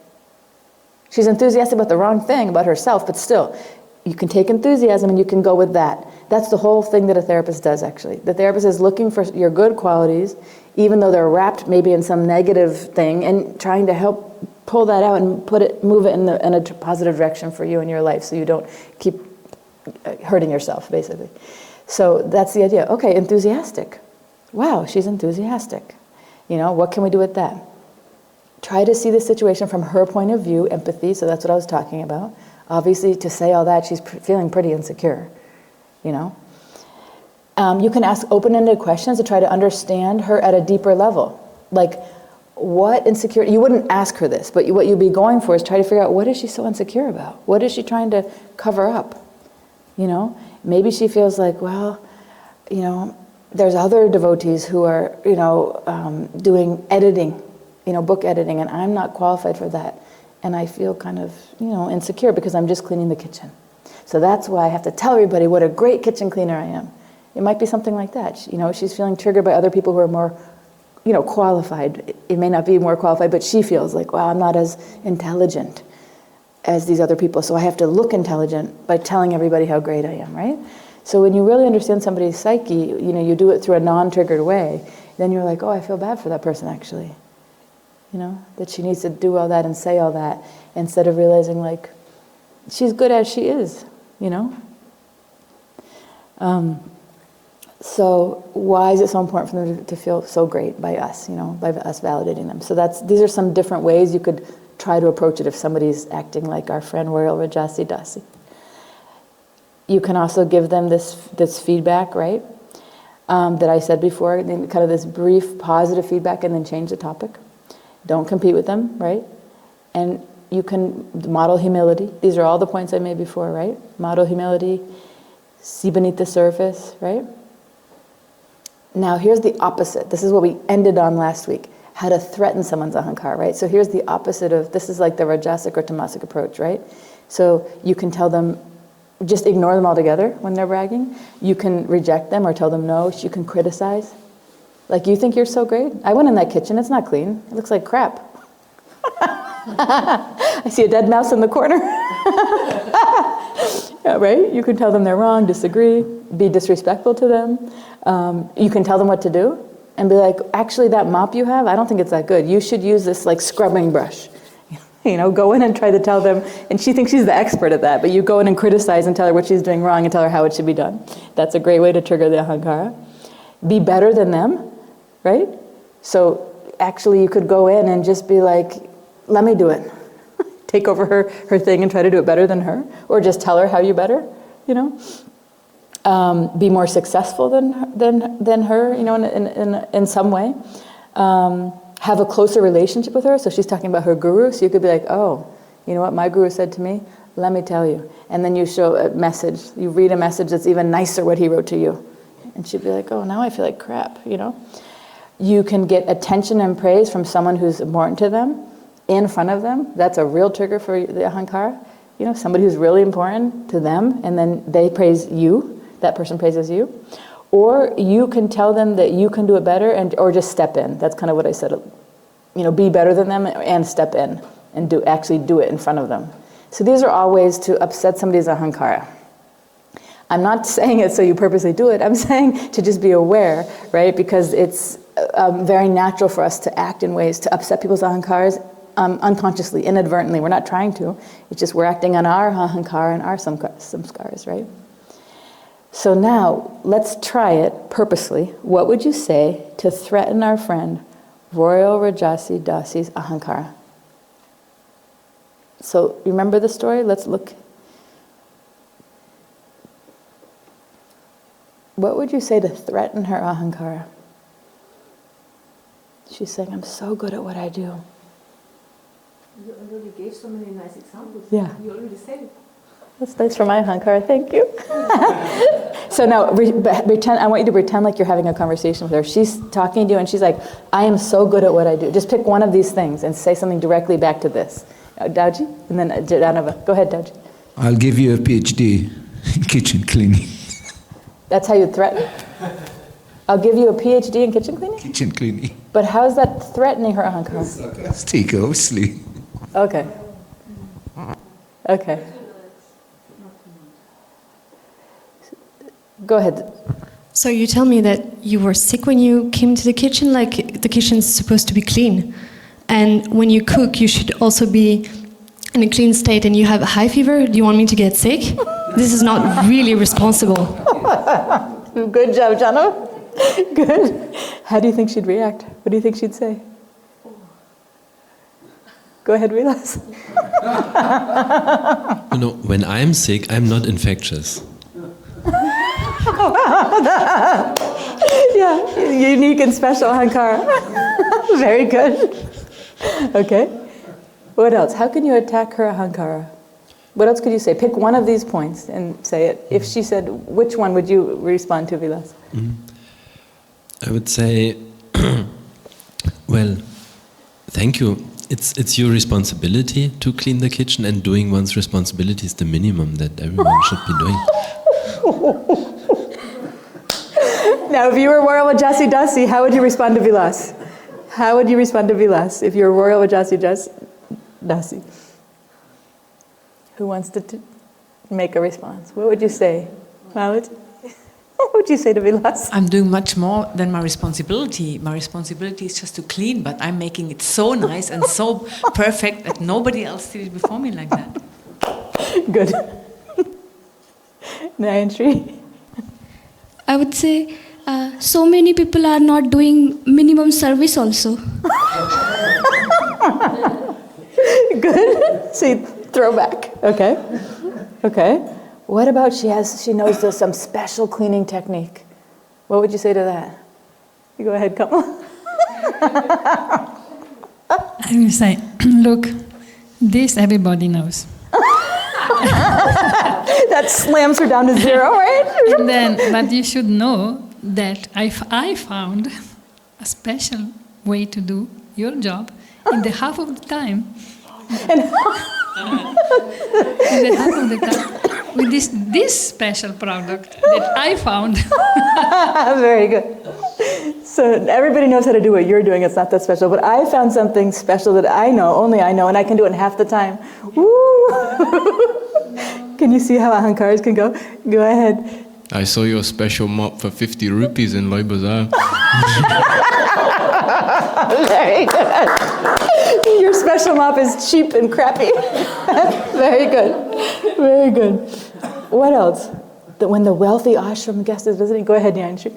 She's enthusiastic about the wrong thing, about herself, but still, you can take enthusiasm and you can go with that. That's the whole thing that a therapist does, actually. The therapist is looking for your good qualities, even though they're wrapped maybe in some negative thing, and trying to help pull that out and move it in a positive direction for you in your life so you don't keep hurting yourself, basically. So that's the idea. Okay, enthusiastic. Wow, she's enthusiastic. What can we do with that? Try to see the situation from her point of view, empathy, so that's what I was talking about. Obviously, to say all that, she's feeling pretty insecure, You can ask open-ended questions to try to understand her at a deeper level. Like, what insecurity, you wouldn't ask her this, but what you'd be going for is try to figure out, what is she so insecure about? What is she trying to cover up? Maybe she feels like, well, there's other devotees who are, doing editing, book editing, and I'm not qualified for that. And I feel kind of, insecure because I'm just cleaning the kitchen. So that's why I have to tell everybody what a great kitchen cleaner I am. It might be something like that. She's feeling triggered by other people who are more, qualified. It may not be more qualified, but she feels like, wow, I'm not as intelligent as these other people. So I have to look intelligent by telling everybody how great I am, right? So when you really understand somebody's psyche, you do it through a non-triggered way, then you're like, oh, I feel bad for that person, actually. That she needs to do all that and say all that, instead of realizing, like, she's good as she is, So why is it so important for them to feel so great by us, by us validating them? So these are some different ways you could try to approach it if somebody's acting like our friend Royal Rajasi Dasi. You can also give them this feedback, right? that I said before, kind of this brief positive feedback and then change the topic. Don't compete with them, right? And you can model humility. These are all the points I made before, right? Model humility, see beneath the surface, right? Now here's the opposite. This is what we ended on last week. How to threaten someone's ahankara, right? So here's the opposite of, this is like the Rajasic or Tamasic approach, right? So you can tell them, just ignore them altogether when they're bragging. You can reject them or tell them no. You can criticize. Like, you think you're so great? I went in that kitchen, it's not clean. It looks like crap. I see a dead mouse in the corner. Yeah, right? You can tell them they're wrong, disagree, be disrespectful to them. You can tell them what to do and be like, actually that mop you have, I don't think it's that good. You should use this like scrubbing brush. You know, go in and try to tell them, and she thinks she's the expert at that, but you go in and criticize and tell her what she's doing wrong and tell her how it should be done. That's a great way to trigger the ahankara. Be better than them, right? So actually you could go in and just be like, let me do it. Take over her thing and try to do it better than her, or just tell her how you're better, you know. Be more successful than her, you know, in some way. Have a closer relationship with her. So she's talking about her guru. So you could be like, oh, you know what my guru said to me? Let me tell you. And then you show a message. You read a message that's even nicer what he wrote to you. And she'd be like, oh, now I feel like crap, you know. You can get attention and praise from someone who's important to them in front of them. That's a real trigger for the ahankara. You know, somebody who's really important to them, and then they praise you. That person praises you. Or you can tell them that you can do it better, or just step in. That's kind of what I said. You know, be better than them and step in and actually do it in front of them. So these are all ways to upset somebody's ahankara. I'm not saying it so you purposely do it. I'm saying to just be aware, right? Because it's very natural for us to act in ways to upset people's ahankaras unconsciously, inadvertently. We're not trying to. It's just we're acting on our ahankara and our samskaras, right? So now, let's try it purposely. What would you say to threaten our friend Royal Rajasi Dasi's ahankara? So, remember the story? Let's look. What would you say to threaten her ahankara? She's saying, I'm so good at what I do. You already gave so many nice examples. Yeah. You already said it. That's nice for my ahankara, thank you. So now, pretend. I want you to pretend like you're having a conversation with her. She's talking to you and she's like, I am so good at what I do. Just pick one of these things and say something directly back to this. Dauji? And then Janava. Go ahead, Dauji. I'll give you a PhD in kitchen cleaning. That's how you threaten? I'll give you a PhD in kitchen cleaning? Kitchen cleaning. But how is that threatening her ahankara? Sarcastic, obviously. Okay. Okay. Go ahead. So you tell me that you were sick when you came to the kitchen, like the kitchen's supposed to be clean. And when you cook, you should also be in a clean state, and you have a high fever. Do you want me to get sick? This is not really responsible. Good job, Jana. Good. How do you think she'd react? What do you think she'd say? Go ahead, Vilas. You know, when I'm sick, I'm not infectious. Yeah, unique and special ahankara. Very good. Okay. What else? How can you attack her ahankara? What else could you say? Pick one of these points and say it. If she said, which one would you respond to, Vilas? I would say, well, thank you. It's your responsibility to clean the kitchen, and doing one's responsibility is the minimum that everyone should be doing. Now, if you were Royal Rajasi Dasi, how would you respond to Vilas? How would you respond to Vilas if you're Royal Rajasi Dasi? Who wants to make a response? What would you say? Malad? What would you say to Vilas? I'm doing much more than my responsibility. My responsibility is just to clean, but I'm making it so nice and so perfect that nobody else did it before me like that. Good. Nayantri? I would say so many people are not doing minimum service also. Good. See, throwback. Okay. Okay. What about she knows there's some special cleaning technique? What would you say to that? You go ahead, Kamal. I will say, look, this everybody knows. That slams her down to zero, right? And then, but you should know that I found a special way to do your job in the half of the time. In the half of the time. With this special product that I found. Very good. So everybody knows how to do what you're doing. It's not that special. But I found something special that I know, only I know, and I can do it in half the time. Woo! Can you see how ahankaras can go? Go ahead. I saw your special mop for 50 rupees in Loi Bazaar. Very good. Your special mop is cheap and crappy. Very good. Very good. What else? When the wealthy ashram guest is visiting, go ahead, Nyanshi.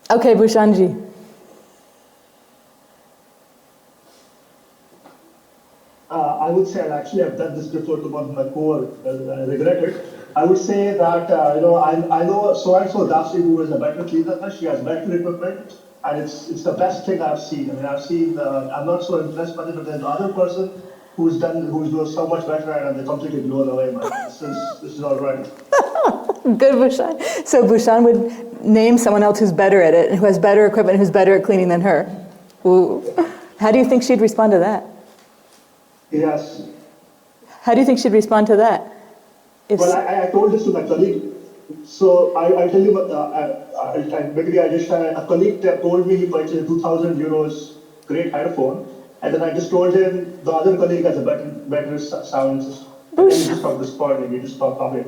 Okay, Bhushanji. I would say, and actually I've done this before to one of my co-workers, I regret it. I would say that, I know so-and-so Dasi who is a better cleaner, she has better equipment, and it's the best thing I've seen. I mean, I'm not so impressed by it, but there's another person who's doing so much better, and they're completely blown away, man. This is all right. Good, Bhushan. So Bhushan would name someone else who's better at it, and who has better equipment, who's better at cleaning than her. Ooh. How do you think she'd respond to that? Yes. How do you think she'd respond to that? Well, I told this to my colleague. So I'll tell you what, maybe a colleague told me he purchased a 2,000 euros great headphone, and then I just told him the other colleague has a better sound system. And then he just stopped responding, he just stopped talking.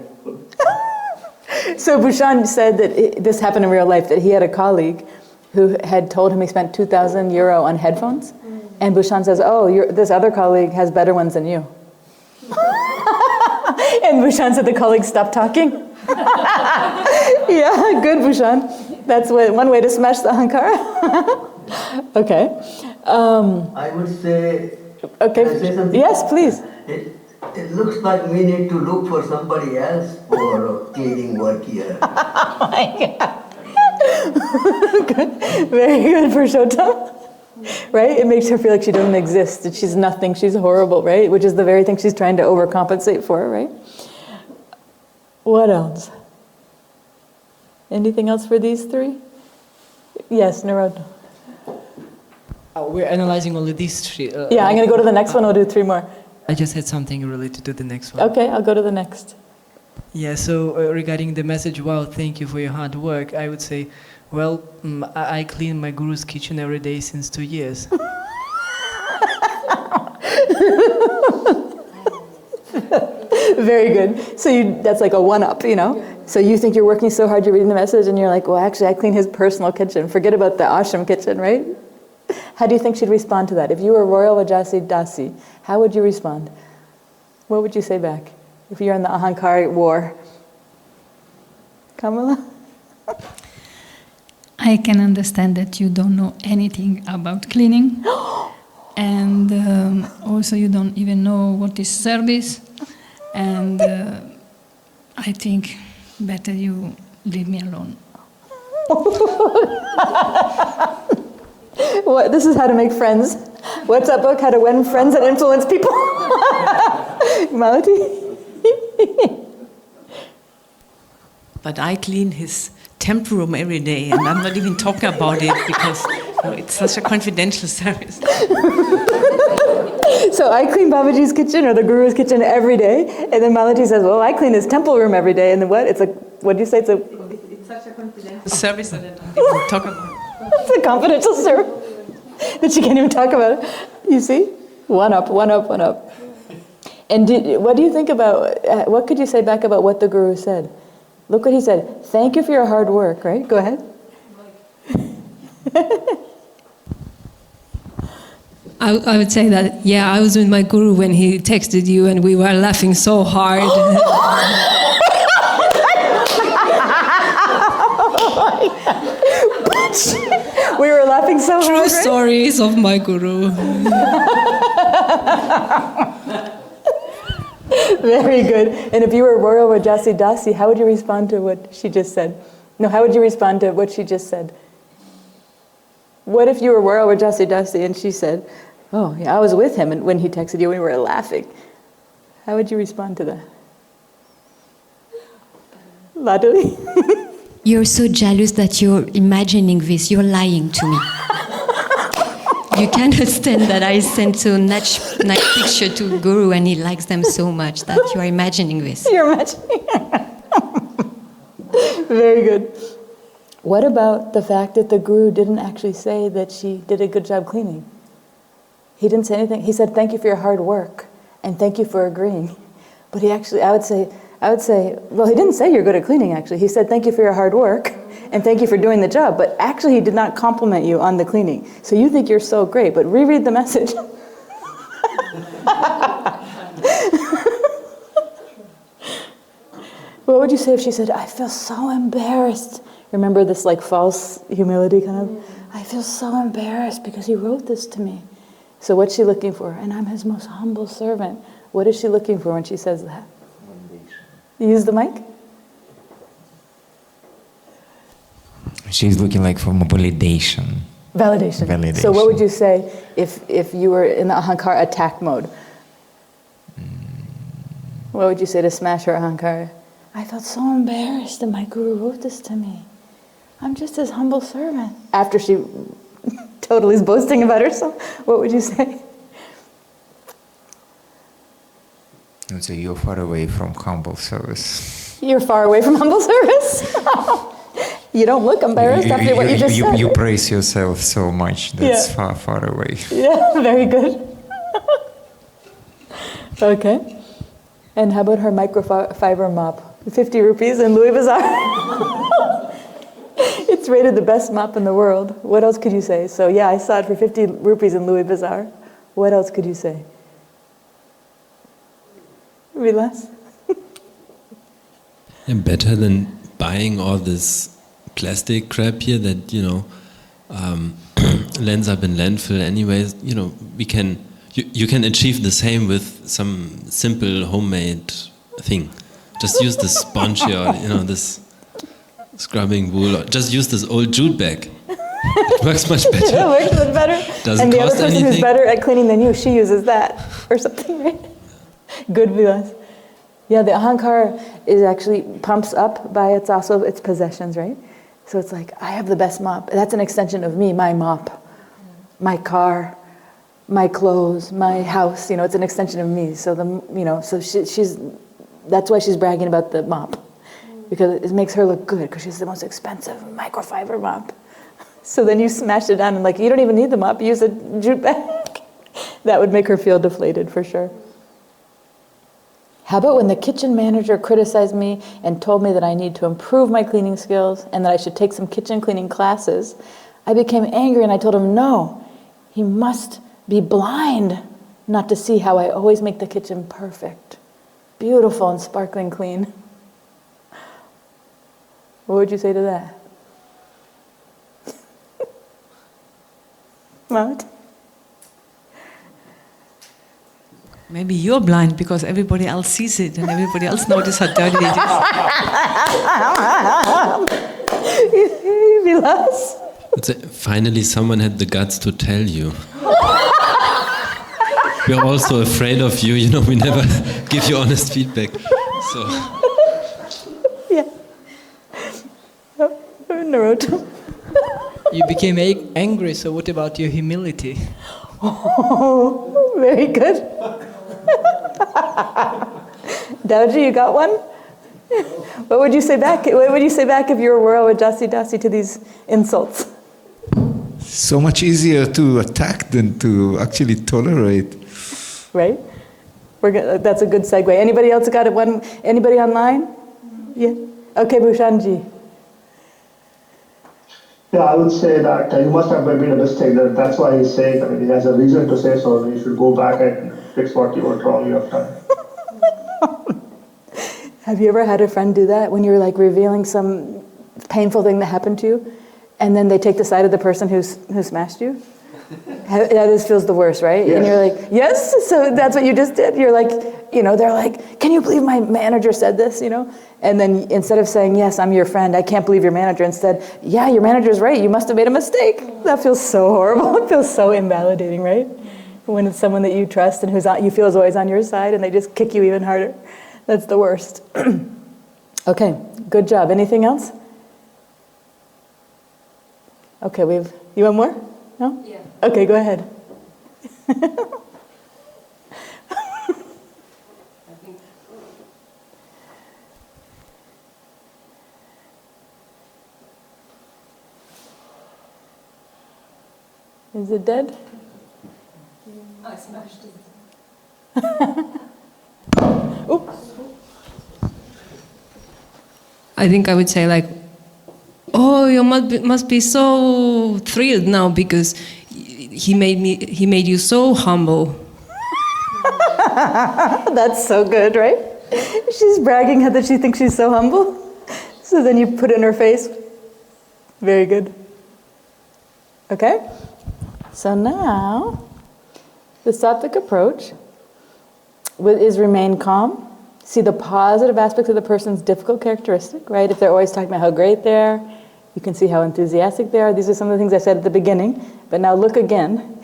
So Bhushan said that this happened in real life, that he had a colleague who had told him he spent 2,000 euro on headphones, and Bhushan says, oh, this other colleague has better ones than you. And Bhushan said the colleague stopped talking. Yeah, good, Bhushan. That's one way to smash the ahankara. Okay. I would say... Okay. Can I say something? Yes, please. It looks like we need to look for somebody else for cleaning work here. Oh my God. Good. Very good, Purushottam. Right? It makes her feel like she doesn't exist, that she's nothing, she's horrible, right? Which is the very thing she's trying to overcompensate for, right? What else? Anything else for these three? Yes, Narod. We're analyzing only these three. Yeah, I'm going to go to the next one, we'll do three more. I just had something related to the next one. Okay, I'll go to the next. Yeah, so regarding the message, wow, thank you for your hard work, I would say, well, I clean my guru's kitchen every day since 2 years. Very good. So that's like a one-up, you know? So you think you're working so hard, you're reading the message, and you're like, well, actually, I clean his personal kitchen. Forget about the ashram kitchen, right? How do you think she'd respond to that? If you were Royal Rajasi Dasi, how would you respond? What would you say back if you're in the ahankara war? Kamala? I can understand that you don't know anything about cleaning. And also you don't even know what is service. And I think better you leave me alone. What, this is how to make friends. What's that book? How to win friends and influence people? Malati? But I clean his temple room every day, and I'm not even talking about it because it's such a confidential service. So I clean Babaji's kitchen or the Guru's kitchen every day, and then Malati says, well, I clean his temple room every day, and then what? It's like, what do you say? It's such a confidential service that I don't even talk about. It's a confidential service that you can't even talk about. You see? One up, one up, one up. And what do you think about, what could you say back about what the Guru said? Look what he said. Thank you for your hard work, right? Go ahead. I would say that, yeah, I was with my Guru when he texted you and we were laughing so hard. We were laughing so hard, True stories of my Guru. Very good. And if you were Royal Rajasi Dasi, how would you respond to what she just said? No, how would you respond to what she just said? What if you were Royal Rajasi Dasi and she said, oh, yeah, I was with him and when he texted you, we were laughing. How would you respond to that? Laduli? You're so jealous that you're imagining this. You're lying to me. You can't understand that I sent so nice picture to Guru and he likes them so much that you're imagining this. You're imagining. Very good. What about the fact that the Guru didn't actually say that she did a good job cleaning? He didn't say anything. He said, thank you for your hard work and thank you for agreeing. But he actually, I would say, well, he didn't say you're good at cleaning, actually. He said, thank you for your hard work, and thank you for doing the job. But actually, he did not compliment you on the cleaning. So you think you're so great, but reread the message. What would you say if she said, I feel so embarrassed? Remember this like false humility kind of? I feel so embarrassed because he wrote this to me. So what's she looking for? And I'm his most humble servant. What is she looking for when she says that? Use the mic. She's looking like for validation. Validation. So what would you say if you were in the ahankara attack mode? What would you say to smash her ahankara? I felt so embarrassed that my guru wrote this to me. I'm just his humble servant. After she totally is boasting about herself, what would you say? I would say you're far away from humble service. You're far away from humble service? You don't look embarrassed after what you just said. You praise yourself so much. That's far, far away. Yeah, very good. Okay. And how about her microfiber mop? 50 rupees in Louis Bazaar. It's rated the best mop in the world. What else could you say? So yeah, I saw it for 50 rupees in Louis Bazaar. What else could you say? Vilas? And better than buying all this plastic crap here that, lands up in landfill anyways, we can, you can achieve the same with some simple homemade thing. Just use this sponge here, or, this scrubbing wool, or just use this old jute bag. It works much better. It works much better. Doesn't and the cost other person anything. who's better at cleaning than you, she uses that or something, right? Good, Vilas. Yeah, the ahankara is actually pumps up by its possessions, right? So it's like, I have the best mop. That's an extension of me, my mop, my car, my clothes, my house. It's an extension of me. So she's that's why she's bragging about the mop, because it makes her look good because she's the most expensive microfiber mop. So then you smash it down and you don't even need the mop. Use a jute bag. That would make her feel deflated for sure. How about when the kitchen manager criticized me and told me that I need to improve my cleaning skills and that I should take some kitchen cleaning classes? I became angry and I told him, no, he must be blind not to see how I always make the kitchen perfect, beautiful and sparkling clean. What would you say to that? What? Maybe you're blind because everybody else sees it and everybody else notices how dirty it is. Vilas? Finally, someone had the guts to tell you. We're also afraid of you. We never give you honest feedback. So. Yeah. Naruto. You became angry, so what about your humility? Oh, very good. Daoji, you got one? What would you say back? What would you say back if you were Royal Rajasi Dasi to these insults? So much easier to attack than to actually tolerate. Right? That's a good segue. Anybody else got it? Anybody online? Yeah. Okay, Bhushanji. Yeah, I would say that you must have made a mistake. That's why he's saying. I mean, he has a reason to say so. You should go back and fix what you were wrong you have done. Have you ever had a friend do that when you're revealing some painful thing that happened to you, and then they take the side of the person who smashed you? That feels the worst, right? Yes. And you're like, yes. So that's what you just did. You're like, they're like, can you believe my manager said this, And then instead of saying, yes, I'm your friend, I can't believe your manager, instead, yeah, your manager's right, you must have made a mistake. That feels so horrible. It feels so invalidating, right? When it's someone that you trust and you feel is always on your side and they just kick you even harder. That's the worst. Okay, good job. Anything else? Okay, you want more? No? Yeah. Okay, go ahead. Is it dead? I smashed it. I think I would say like, oh, you must be so thrilled now because he made you so humble. That's so good, right? She's bragging that she thinks she's so humble. So then you put it in her face. Very good. Okay? So now, the sattvic approach is remain calm. See the positive aspects of the person's difficult characteristic, right? If they're always talking about how great they are, you can see how enthusiastic they are. These are some of the things I said at the beginning. But now look again,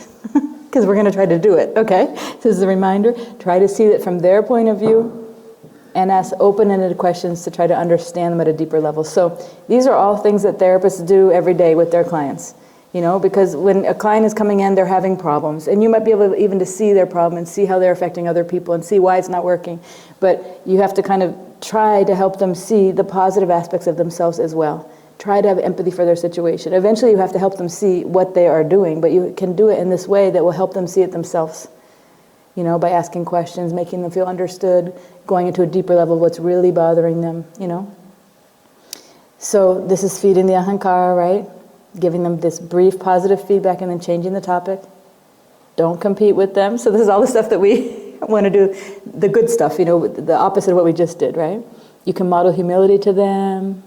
because we're going to try to do it, okay? So this is a reminder. Try to see it from their point of view and ask open-ended questions to try to understand them at a deeper level. So these are all things that therapists do every day with their clients. Because when a client is coming in, they're having problems. And you might be able even to see their problem and see how they're affecting other people and see why it's not working. But you have to kind of try to help them see the positive aspects of themselves as well. Try to have empathy for their situation. Eventually you have to help them see what they are doing, but you can do it in this way that will help them see it themselves. By asking questions, making them feel understood, going into a deeper level of what's really bothering them, So this is feeding the ahankara, right? Giving them this brief positive feedback and then changing the topic. Don't compete with them. So this is all the stuff that we want to do, the good stuff, the opposite of what we just did, right? You can model humility to them.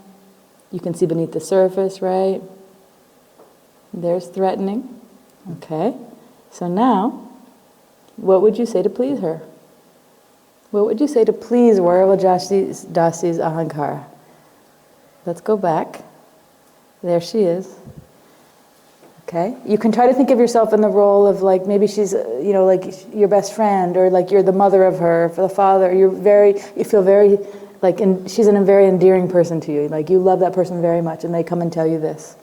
You can see beneath the surface, right? There's threatening. Okay. So now, what would you say to please her? What would you say to please Royal Rajasi Dasi's ahankara? Let's go back. There she is. Okay? You can try to think of yourself in the role of like, maybe she's, like your best friend, or like you're the mother of her, for the father. You feel very, like, she's a very endearing person to you. Like, you love that person very much, and they come and tell you this.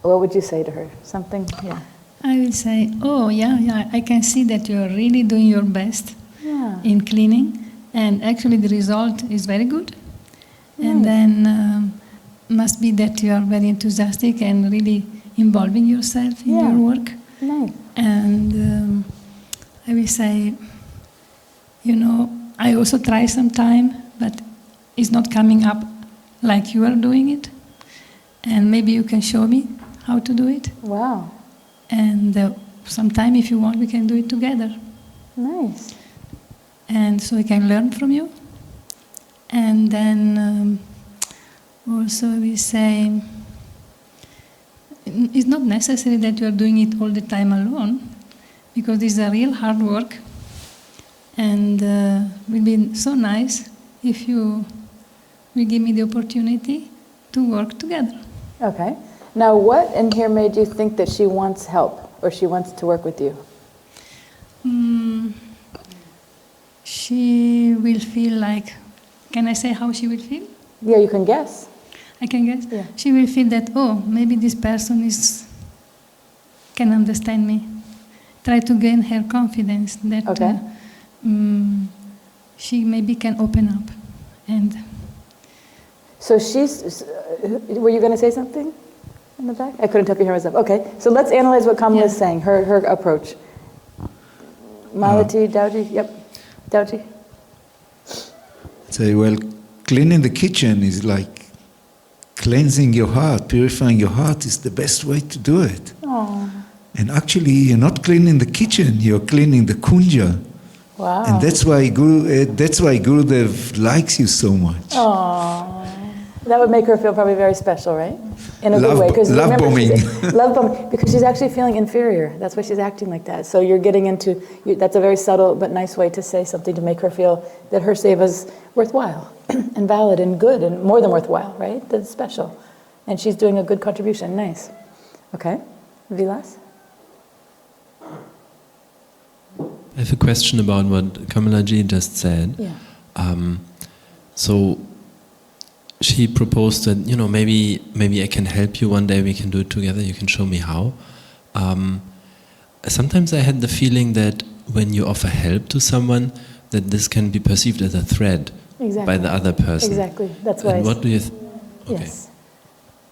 What would you say to her? Something? Yeah. I would say, oh, yeah, I can see that you're really doing your best in cleaning, and actually the result is very good. And then must be that you are very enthusiastic and really involving yourself in your work. Nice. And I will say, I also try sometime, but it's not coming up like you are doing it. And maybe you can show me how to do it. Wow. And sometime, if you want, we can do it together. Nice. And so I can learn from you. And then also we say, it's not necessary that you are doing it all the time alone, because this is a real hard work, and it will be so nice if you will give me the opportunity to work together. Okay. Now, what in here made you think that she wants help, or she wants to work with you? She will feel like, can I say how she will feel? Yeah, you can guess. I can guess? Yeah. She will feel that, oh, maybe this person can understand me. Try to gain her confidence that she maybe can open up. And so were you going to say something in the back? I couldn't tell if you heard myself. Okay, so let's analyze what Kamala is saying, her approach. Malati, Dauji, yep. Dauji. Say, well, cleaning the kitchen is like cleansing your heart, purifying your heart is the best way to do it. Aww. And actually, you're not cleaning the kitchen, you're cleaning the kunja. Wow. And that's why Gurudev likes you so much. Aww. That would make her feel probably very special, right? In a Love- good way. 'Cause love remember, bombing. Love bombing. Because she's actually feeling inferior. That's why she's acting like that. So you're getting into, that's a very subtle but nice way to say something to make her feel that her seva's worthwhile and valid and good and more than worthwhile, right? That's special. And she's doing a good contribution. Nice. Okay. Vilas? I have a question about what Kamalaji just said. Yeah. So she proposed that, maybe I can help you one day, we can do it together, you can show me how. Sometimes I had the feeling that when you offer help to someone, that this can be perceived as a threat by the other person. Exactly. That's why. And what do you okay. Yes.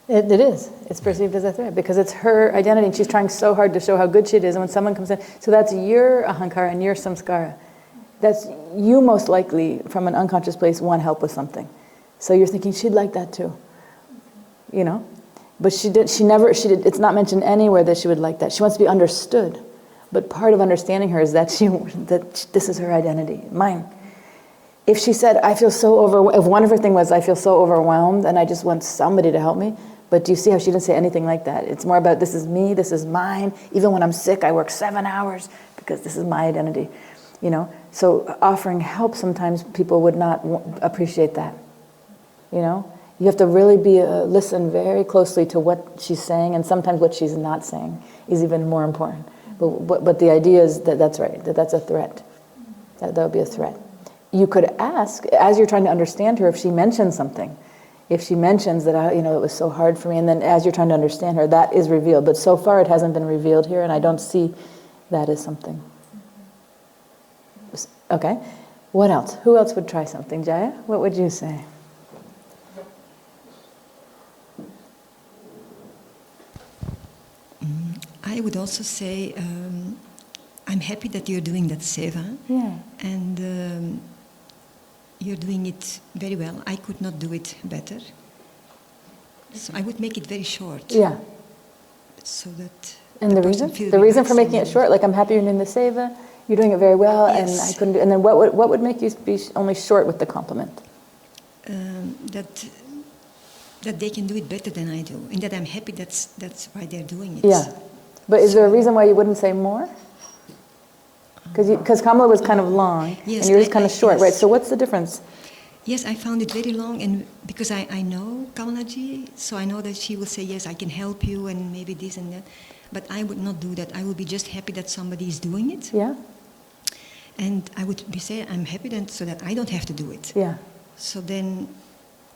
It is. It's perceived as a threat because it's her identity and she's trying so hard to show how good she is. And when someone comes in, so that's your ahankara and your samskara. That's you most likely, from an unconscious place, want help with something. So you're thinking she'd like that too, But it's not mentioned anywhere that she would like that. She wants to be understood. But part of understanding her is that this is her identity, mine. If she said, I feel so overwhelmed, if one of her things was, I feel so overwhelmed and I just want somebody to help me, but do you see how she didn't say anything like that? It's more about, this is me, this is mine. Even when I'm sick, I work 7 hours because this is my identity, So offering help, sometimes people would not appreciate that, You have to really listen very closely to what she's saying, and sometimes what she's not saying is even more important. But the idea is that's right, that's a threat. That would be a threat. You could ask, as you're trying to understand her, if she mentions something. If she mentions that, it was so hard for me, and then as you're trying to understand her, that is revealed. But so far it hasn't been revealed here, and I don't see that as something. Okay. What else? Who else would try something? Jaya, what would you say? I would also say, I'm happy that you're doing that seva. Yeah. And you're doing it very well. I could not do it better. So I would make it very short. Yeah. So that. And the reason? The reason for making it short, like I'm happy you're doing the seva, you're doing it very well, yes. And I couldn't do. And then what would make you be only short with the compliment? That they can do it better than I do, and that I'm happy. That's why they're doing it. Yeah. But is there a reason why you wouldn't say more? Because Kamala was kind of long, yes, and yours is kind of short, yes. right? So what's the difference? Yes, I found it very long, and because I know Kamalaji, so I know that she will say, yes, I can help you, and maybe this and that. But I would not do that. I would be just happy that somebody is doing it. Yeah. And I would be saying, I'm happy then, so that I don't have to do it. Yeah. So then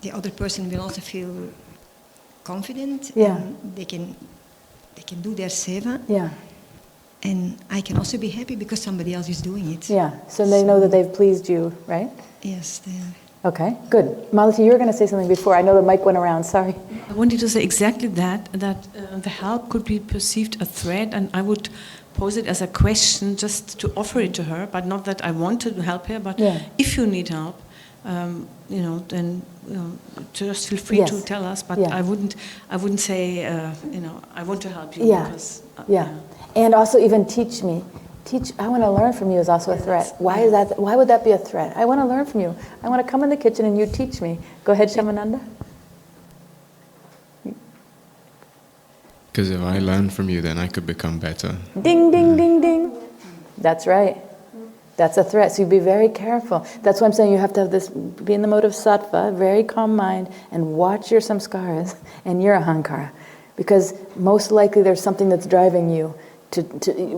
the other person will also feel confident. Yeah. And they can do their seva. Yeah. And I can also be happy because somebody else is doing it. Yeah. So they know that they've pleased you, right? Yes, they are. Okay, good. Malati, you were going to say something before. I know the mic went around. Sorry. I wanted to say exactly that the help could be perceived a threat, and I would pose it as a question just to offer it to her, but not that I want to help her, but if you need help, then just feel free to tell us. But I wouldn't say, I want to help you. Yeah. Because, And also even teach me. I want to learn from you is also a threat. Why is that? Why would that be a threat? I want to learn from you. I want to come in the kitchen and you teach me. Go ahead, Shamananda. Because if I learn from you, then I could become better. Ding, ding, ding, ding. That's right. That's a threat. So you be very careful. That's why I'm saying you have to have this, be in the mode of sattva, very calm mind, and watch your samskaras and your ahankara. Because most likely there's something that's driving you to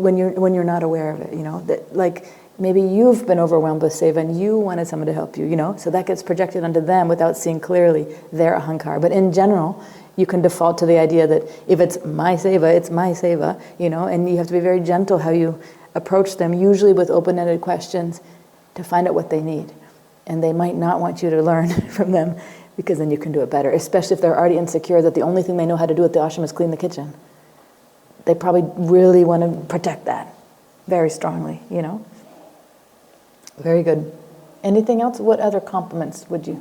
when you're not aware of it, that like maybe you've been overwhelmed with seva and you wanted someone to help you, so that gets projected onto them without seeing clearly their ahankara. But in general, you can default to the idea that if it's my seva, it's my seva, and you have to be very gentle how you approach them, usually with open-ended questions to find out what they need. And they might not want you to learn from them because then you can do it better, especially if they're already insecure that the only thing they know how to do at the ashram is clean the kitchen. They probably really want to protect that very strongly, Very good. Anything else? What other compliments would you?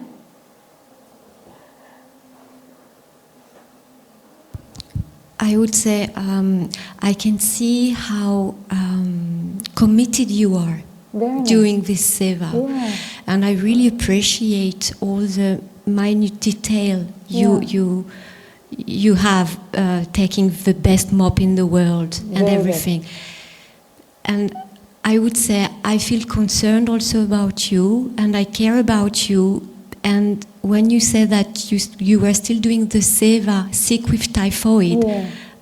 I would say I can see how committed you are doing this seva. Yeah. And I really appreciate all the minute detail you have taking the best mop in the world and everything. And I would say I feel concerned also about you, and I care about you. And when you say that you were still doing the seva, sick with typhoid,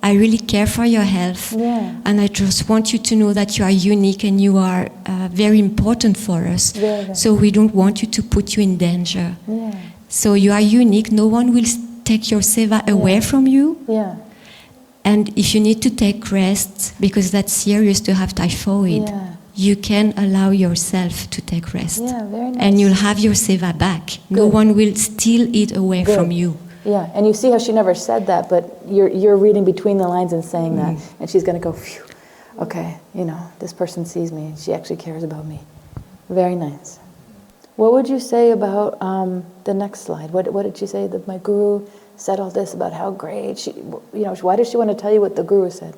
I really care for your health. And I just want you to know that you are unique and you are very important for us. So we don't want you to put you in danger. So you are unique. No one will take your seva away from you. And if you need to take rest, because that's serious to have typhoid, you can allow yourself to take rest. Very nice. And you'll have your seva back. No one will steal it away from you. Yeah, and you see how she never said that, but you're reading between the lines and saying that, and she's going to go, phew, okay, this person sees me, and she actually cares about me. Very nice. What would you say about the next slide? What did she say? That my guru said all this about how great she, why does she want to tell you what the guru said?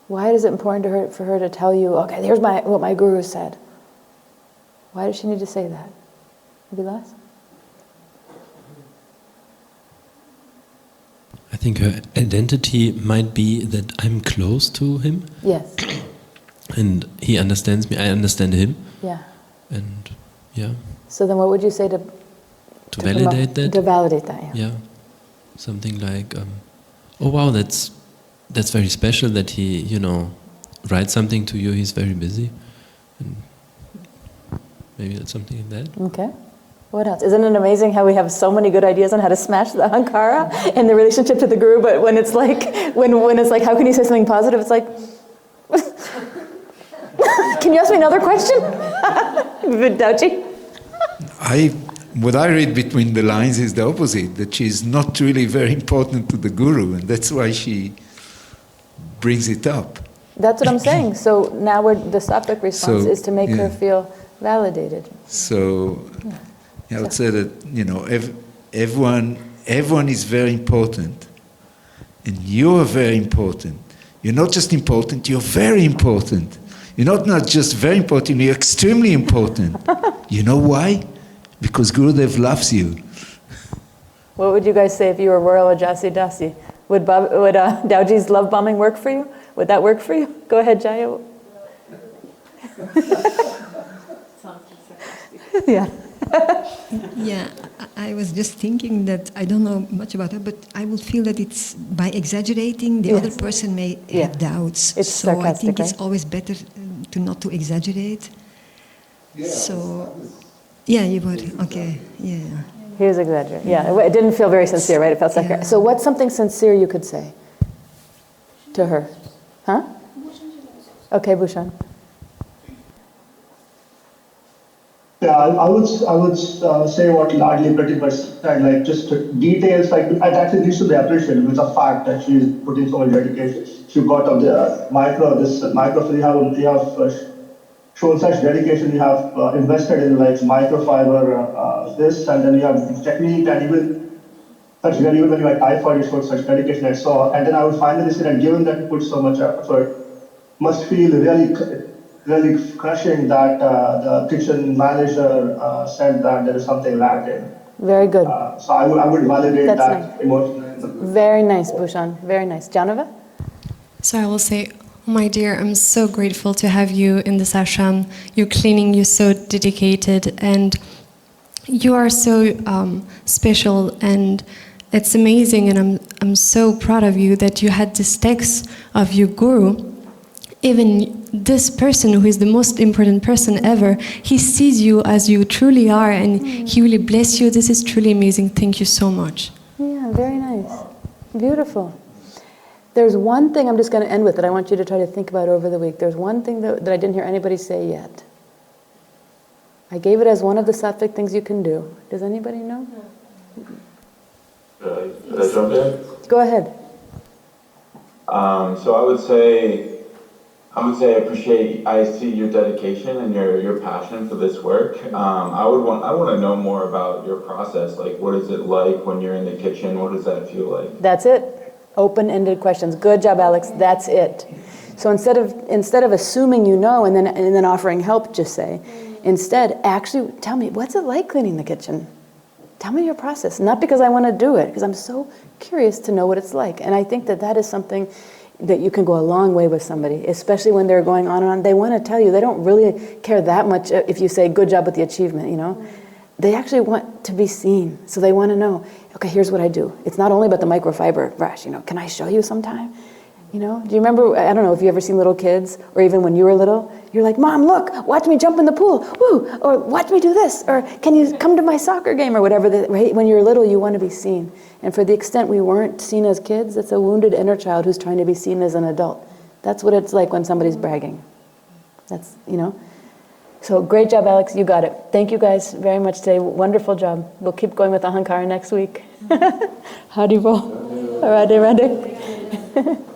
Why is it important to her for her to tell you, okay, here's what my guru said? Why does she need to say that? Maybe less? I think her identity might be that I'm close to him. Yes. And he understands me, I understand him. Yeah. And yeah. So then what would you say to validate that? To validate that, yeah. Something like, oh wow, that's very special that he, writes something to you, he's very busy. And maybe that's something like that. Okay. What else? Isn't it amazing how we have so many good ideas on how to smash the ahankara and the relationship to the guru, but when it's like, when it's like, how can you say something positive? It's like, can you ask me another question? Dauchi? What I read between the lines is the opposite, that she's not really very important to the guru, and that's why she brings it up. That's what I'm saying. So now the sattvic response is to make her feel validated. So I would say that, everyone is very important, and you're very important. You're not just important, you're very important. You're not just very important, you're extremely important. You know why? Because Gurudev loves you. What would you guys say if you were Royal Rajasi Dasi? Would Dauji's love bombing work for you? Would that work for you? Go ahead, Jaya. Yeah. Yeah, I was just thinking that I don't know much about her, but I would feel that it's by exaggerating, the other person may have doubts. It's so I think right? it's always better to not to exaggerate. Yeah. So, yeah, you would. Okay, yeah. He was exaggerating. Yeah, it didn't feel very sincere, right? It felt like. So what's something sincere you could say to her? Huh? Okay, Bhushan. Yeah, I would say what Ladli pretty much said, like just details, like it actually needs to be appreciated. It's a fact that she's putting so much dedication. She got up the microphone, you have shown such dedication, you have invested in like microfiber, this, and then you have technique, and even when you like typhoid, you showed such dedication and so on. And then I would finally say that given that you put so much effort, must feel really crushing that the kitchen manager said that there is something lacking. Very good. So I would validate That's that nice. emotionally. Very nice, Bhushan. Very nice. Janava? So I will say, my dear, I'm so grateful to have you in this ashram. You're cleaning, you're so dedicated, and you are so special, and it's amazing, and I'm so proud of you that you had this text of your guru. Even this person who is the most important person ever, he sees you as you truly are, and he really bless you. This is truly amazing. Thank you so much. Yeah, very nice. Beautiful. There's one thing I'm just going to end with that I want you to try to think about over the week. There's one thing that I didn't hear anybody say yet. I gave it as one of the sattvic things you can do. Does anybody know? Should I jump in? Go ahead. So I would say I see your dedication and your passion for this work. I want to know more about your process. Like, what is it like when you're in the kitchen? What does that feel like? That's it. Open-ended questions. Good job, Alex. That's it. So instead of assuming you know and then offering help, just say, instead, actually tell me, what's it like cleaning the kitchen? Tell me your process. Not because I want to do it, because I'm so curious to know what it's like. And I think that is something that you can go a long way with somebody, especially when they're going on and on. They want to tell you. They don't really care that much if you say, good job with the achievement, you know. They actually want to be seen. So they want to know, okay, here's what I do. It's not only about the microfiber brush, you know. Can I show you sometime? You know, do you remember, I don't know if you ever seen little kids, or even when you were little, you're like, Mom, look, watch me jump in the pool, woo, or watch me do this, or can you come to my soccer game, or whatever, right? When you're little, you want to be seen. And for the extent we weren't seen as kids, it's a wounded inner child who's trying to be seen as an adult. That's what it's like when somebody's bragging. That's, you know. So great job, Alex, you got it. Thank you guys very much today, wonderful job. We'll keep going with ahankara next week. Haribol. Radhe Radhe.